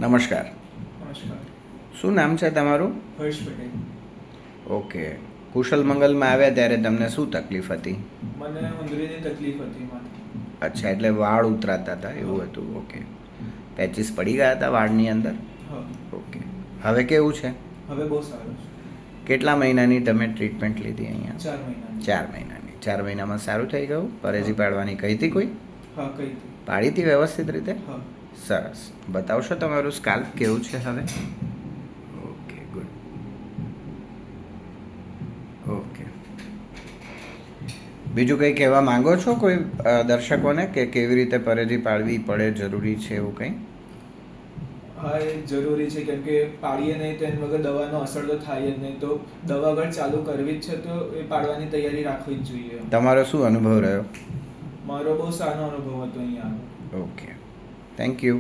નમસ્કાર. નમસ્કાર. શું નામ છે તમારું? હર્ષ પટેલ. ઓકે. કુશલ મંગલમાં આવ્યા ત્યારે તમને શું તકલીફ હતી? મને ઉંદરીની તકલીફ હતી માથે. અચ્છા, એટલે વાળ ઉતરાતા હતા એવું હતું. ઓકે. પેચીસ પડી ગયા હતા વાળની અંદર? હા. ઓકે. હવે કેવું છે? હવે બહુ સારું છે. કેટલા મહિનાની તમે ટ્રીટમેન્ટ લીધી અહીંયા? 4 મહિના. 4 મહિનાની. 4 મહિનામાં સારું થઈ ગયું? પરેજી પાડવાની કહી હતી કોઈ? હા, કઈ હતી. પાડી હતી વ્યવસ્થિત રીતે? હા. સરસ. બતાવશો તમારું સ્કાલ્પ કેવું છે હવે? Okay, good. ઓકે. બીજું કંઈ કહેવા માંગો છો કોઈ દર્શકોને કે કેવી રીતે પરેજી પાડવી પડે, જરૂરી છે એવું કંઈ? હા, એ જરૂરી છે કેમ કે પાડીએ નહીં તો એના વગર દવાનો અસર તો થાય જ નહીં. તો દવા અગર ચાલુ કરવી જ છે તો એ પાડવાની તૈયારી રાખવી જ જોઈએ. તમારો શું અનુભવ રહ્યો? મારો બહુ સારો અનુભવ હતો અહીંયા. Okay, thank you.